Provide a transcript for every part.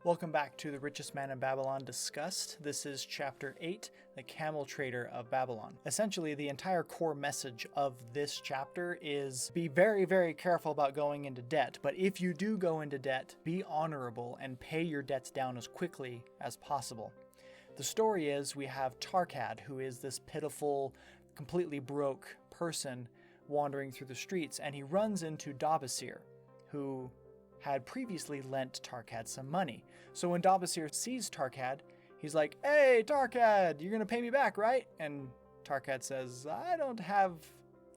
Welcome back to The Richest Man in Babylon Discussed. This is Chapter 8, The Camel Trader of Babylon. Essentially, the entire core message of this chapter is be very, very careful about going into debt. But if you do go into debt, be honorable and pay your debts down as quickly as possible. The story is we have Tarkad, who is this pitiful, completely broke person wandering through the streets, and he runs into Dabasir, who had previously lent Tarkad some money. So when Dabasir sees Tarkad, he's like, "Hey, Tarkad, you're gonna pay me back, right?" And Tarkad says, "I don't have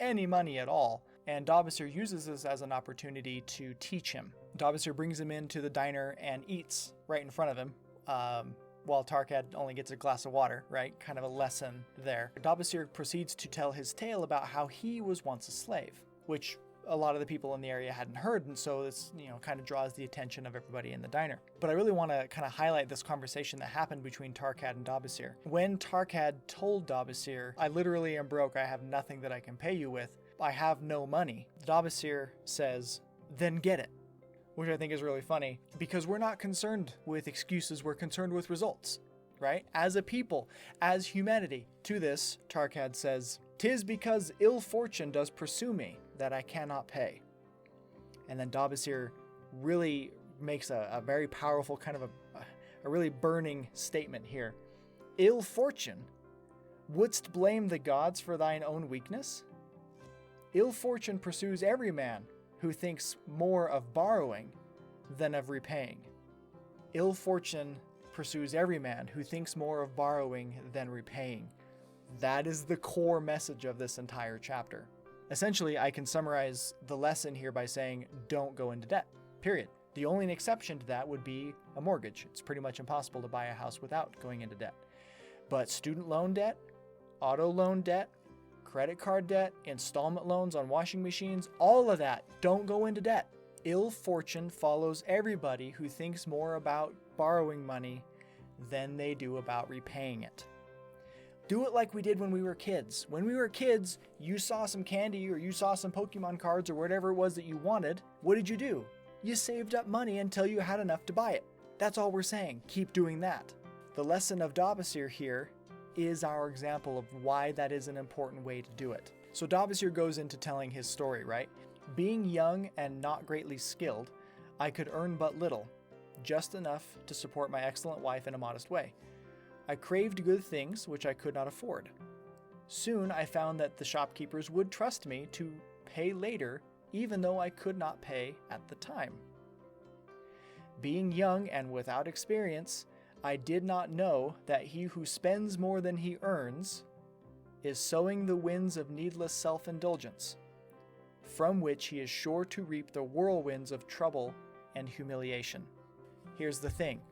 any money at all." And Dabasir uses this as an opportunity to teach him. Dabasir brings him into the diner and eats right in front of him, while Tarkad only gets a glass of water, right? Kind of a lesson there. Dabasir proceeds to tell his tale about how he was once a slave, which a lot of the people in the area hadn't heard, and so this, kind of draws the attention of everybody in the diner. But I really want to kind of highlight this conversation that happened between Tarkad and Dabasir. When Tarkad told Dabasir, "I literally am broke, I have nothing that I can pay you with, I have no money," Dabasir says, "Then get it," which I think is really funny, because we're not concerned with excuses, we're concerned with results, right? As a people, as humanity. To this, Tarkad says, "'Tis because ill fortune does pursue me, that I cannot pay." And then Dabasir really makes a very powerful, kind of a really burning statement here. "Ill fortune? Wouldst blame the gods for thine own weakness? Ill fortune pursues every man who thinks more of borrowing than of repaying." Ill fortune pursues every man who thinks more of borrowing than repaying. That is the core message of this entire chapter. Essentially, I can summarize the lesson here by saying, don't go into debt, period. The only exception to that would be a mortgage. It's pretty much impossible to buy a house without going into debt. But student loan debt, auto loan debt, credit card debt, installment loans on washing machines, all of that, don't go into debt. Ill fortune follows everybody who thinks more about borrowing money than they do about repaying it. Do it like we did when we were kids. When we were kids, you saw some candy or you saw some Pokemon cards or whatever it was that you wanted. What did you do? You saved up money until you had enough to buy it. That's all we're saying. Keep doing that. The lesson of Dabasir here is our example of why that is an important way to do it. So Dabasir goes into telling his story, right? "Being young and not greatly skilled, I could earn but little, just enough to support my excellent wife in a modest way. I craved good things which I could not afford. Soon I found that the shopkeepers would trust me to pay later, even though I could not pay at the time. Being young and without experience, I did not know that he who spends more than he earns is sowing the winds of needless self-indulgence, from which he is sure to reap the whirlwinds of trouble and humiliation." Here's the thing.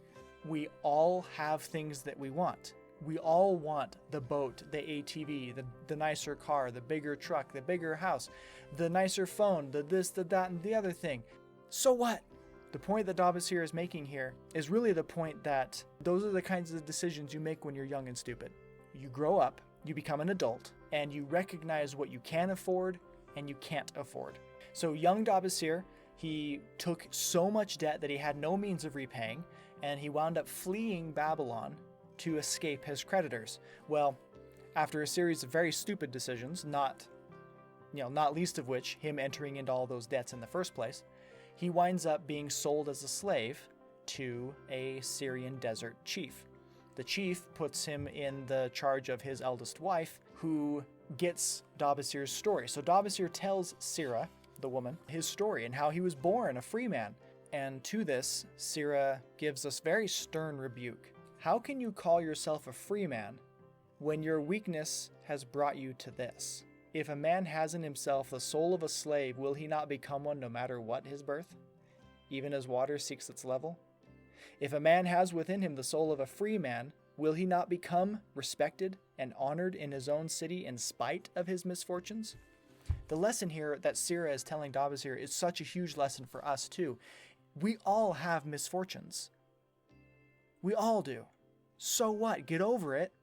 We all have things that we want. We all want the boat, the ATV, the nicer car, the bigger truck, the bigger house, the nicer phone, the this, the that, and the other thing. So what? The point that Dabasir is making here is really the point that those are the kinds of decisions you make when you're young and stupid. You grow up, you become an adult, and you recognize what you can afford and you can't afford. So young Dabasir, he took so much debt that he had no means of repaying, and he wound up fleeing Babylon to escape his creditors. Well, after a series of very stupid decisions, not least of which him entering into all those debts in the first place, he winds up being sold as a slave to a Syrian desert chief. The chief puts him in the charge of his eldest wife, who gets Dabasir's story. So Dabasir tells Sira, the woman, his story and how he was born a free man. And to this, Sira gives us very stern rebuke. "How can you call yourself a free man when your weakness has brought you to this? If a man has in himself the soul of a slave, will he not become one no matter what his birth, even as water seeks its level? If a man has within him the soul of a free man, will he not become respected and honored in his own city in spite of his misfortunes?" The lesson here that Sira is telling Dabasir is such a huge lesson for us too. We all have misfortunes. We all do. So what? Get over it.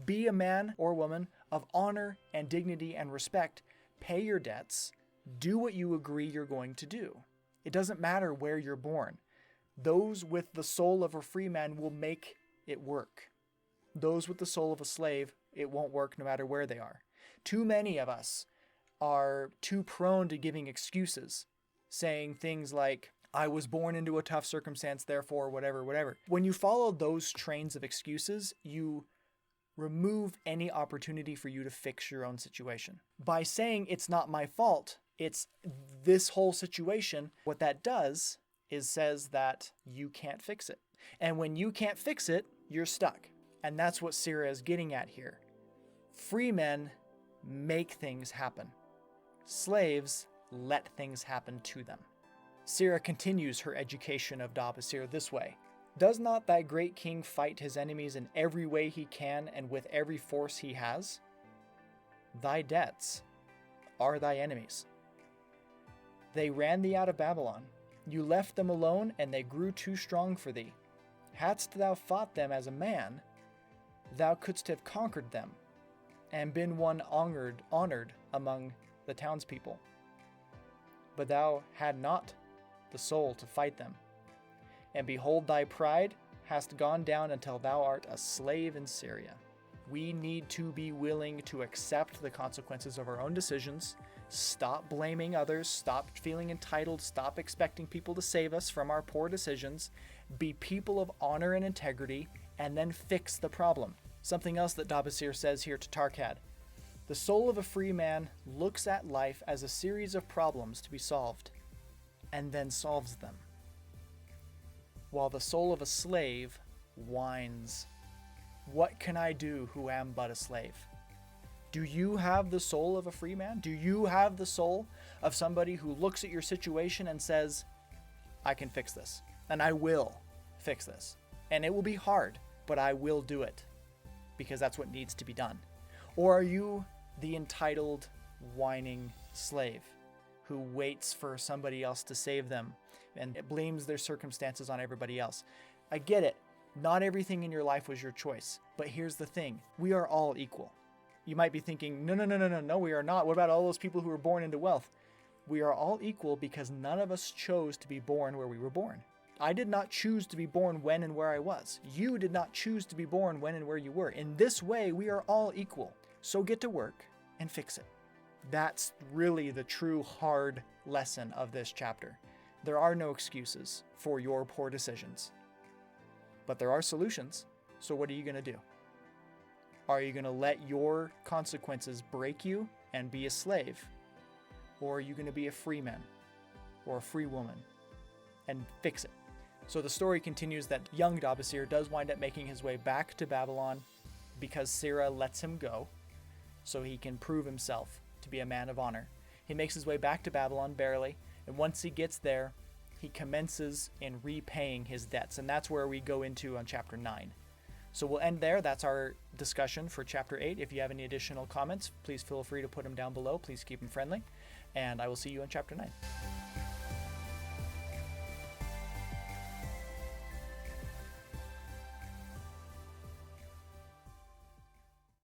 Be a man or woman of honor and dignity and respect. Pay your debts. Do what you agree you're going to do. It doesn't matter where you're born. Those with the soul of a free man will make it work. Those with the soul of a slave, it won't work no matter where they are. Too many of us are too prone to giving excuses, saying things like, I was born into a tough circumstance, therefore, whatever, whatever. When you follow those trains of excuses, you remove any opportunity for you to fix your own situation. By saying it's not my fault, it's this whole situation, what that does is says that you can't fix it. And when you can't fix it, you're stuck. And that's what Sira is getting at here. Free men make things happen. Slaves let things happen to them. Sira continues her education of Dabasir this way. Does not thy great king fight his enemies in every way he can and with every force he has? Thy debts are thy enemies. They ran thee out of Babylon. You left them alone, and they grew too strong for thee. Hadst thou fought them as a man, thou couldst have conquered them, and been one honored among the townspeople. But thou had not the soul to fight them. And behold, thy pride hast gone down until thou art a slave in Syria. We need to be willing to accept the consequences of our own decisions, stop blaming others, stop feeling entitled, stop expecting people to save us from our poor decisions, be people of honor and integrity, and then fix the problem. Something else that Dabasir says here to Tarkad. The soul of a free man looks at life as a series of problems to be solved, and then solves them, while the soul of a slave whines, what can I do who am but a slave? Do you have the soul of a free man? Do you have the soul of somebody who looks at your situation and says, I can fix this, and I will fix this, and it will be hard, but I will do it, because that's what needs to be done? Or are you the entitled, whining slave who waits for somebody else to save them and blames their circumstances on everybody else? I get it. Not everything in your life was your choice. But here's the thing. We are all equal. You might be thinking, no, we are not. What about all those people who were born into wealth? We are all equal because none of us chose to be born where we were born. I did not choose to be born when and where I was. You did not choose to be born when and where you were. In this way, we are all equal. So get to work and fix it. That's really the true hard lesson of this chapter. There are no excuses for your poor decisions, but there are solutions. So what are you going to do? Are you going to let your consequences break you and be a slave? Or are you going to be a free man or a free woman and fix it? So the story continues that young Dabasir does wind up making his way back to Babylon because Sira lets him go so he can prove himself to be a man of honor. He makes his way back to Babylon barely, and once he gets there, he commences in repaying his debts, and that's where we go into on chapter 9. So we'll end there. That's our discussion for chapter 8. If you have any additional comments, please feel free to put them down below. Please keep them friendly, and I will see you in chapter 9.